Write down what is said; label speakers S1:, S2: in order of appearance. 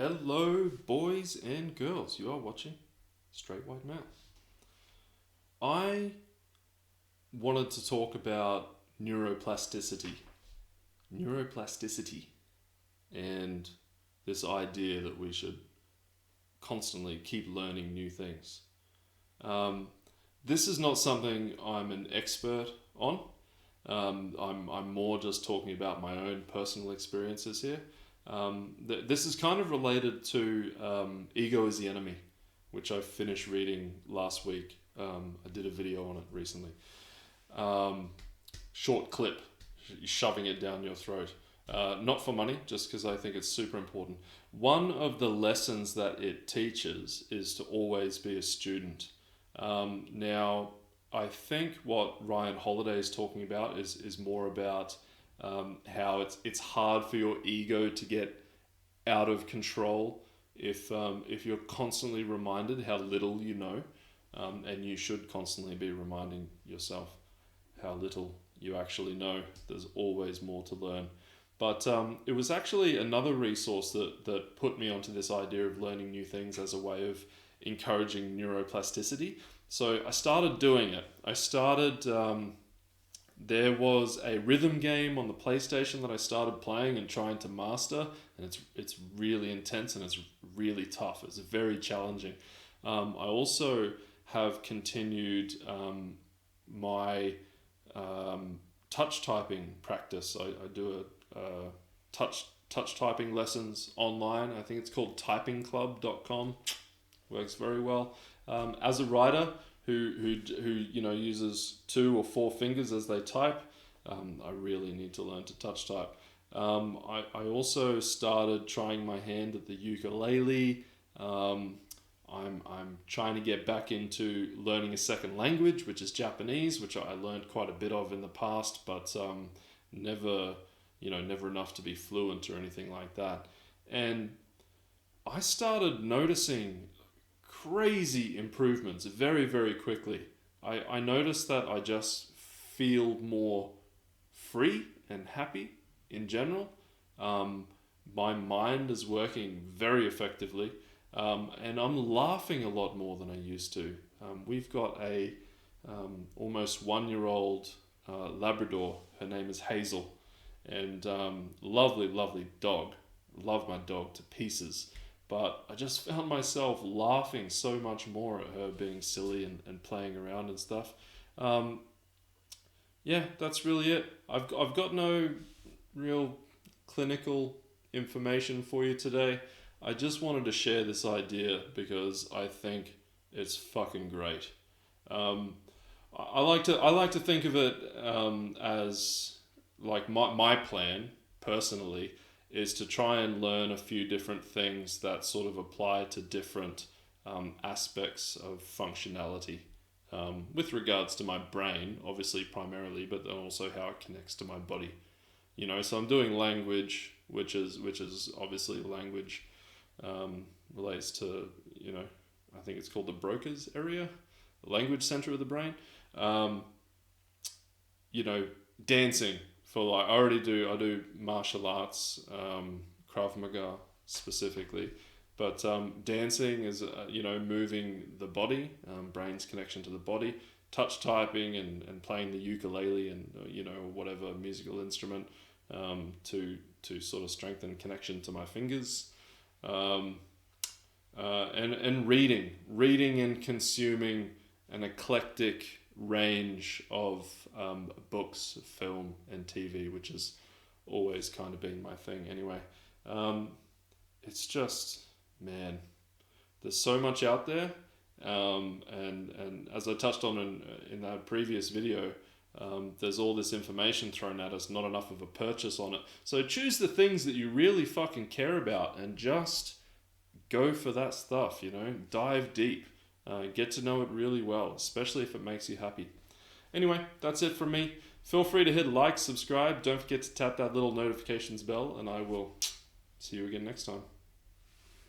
S1: Hello, boys and girls. You are watching Straight White Male. I wanted to talk about neuroplasticity. Neuroplasticity. And this idea that we should constantly keep learning new things. This is not something I'm an expert on. I'm more just talking about my own personal experiences here. This is kind of related to Ego is the Enemy, which I finished reading last week. I did a video on it recently. Short clip, shoving it down your throat. Not for money, just because I think it's super important. One of the lessons that it teaches is to always be a student. Now, I think what Ryan Holiday is talking about is more about how it's hard for your ego to get out of control if you're constantly reminded how little you know, and you should constantly be reminding yourself how little you actually know. There's always more to learn. But it was actually another resource that put me onto this idea of learning new things as a way of encouraging neuroplasticity. So I started doing it. There was a rhythm game on the PlayStation that I started playing and trying to master, and it's really intense and it's really tough. It's very challenging. I also have continued my touch typing practice. I do a touch typing lessons online. I think it's called typingclub.com. Works very well. As a writer who uses 2 or 4 fingers as they type, I really need to learn to touch type. I also started trying my hand at the ukulele. I'm trying to get back into learning a second language, which is Japanese, which I learned quite a bit of in the past, but never enough to be fluent or anything like that. And I started noticing crazy improvements very, very quickly. I noticed that I just feel more free and happy in general. My mind is working very effectively, and I'm laughing a lot more than I used to. We've got a almost 1-year-old Labrador. Her name is Hazel, and lovely, lovely dog. Love my dog to pieces. But I just found myself laughing so much more at her being silly and playing around and stuff. Yeah, that's really it. I've got no real clinical information for you today. I just wanted to share this idea because I think it's fucking great. I like to think of it as like my plan personally is to try and learn a few different things that sort of apply to different aspects of functionality with regards to my brain, obviously primarily, but then also how it connects to my body. So I'm doing language, which is obviously language relates to, I think it's called the Broca's area, the language center of the brain. Dancing. I do martial arts, Krav Maga specifically, but dancing is, moving the body, brain's connection to the body, touch typing and playing the ukulele and, whatever musical instrument to sort of strengthen connection to my fingers, and reading and consuming an eclectic range of books, film and TV, which has always kind of been my thing anyway. It's just, man, there's so much out there, and as I touched on in that previous video, there's all this information thrown at us, not enough of a purchase on it. So choose the things that you really fucking care about and just go for that stuff, dive deep. Get to know it really well, especially if it makes you happy. Anyway, that's it from me. Feel free to hit like, subscribe. Don't forget to tap that little notifications bell, and I will see you again next time.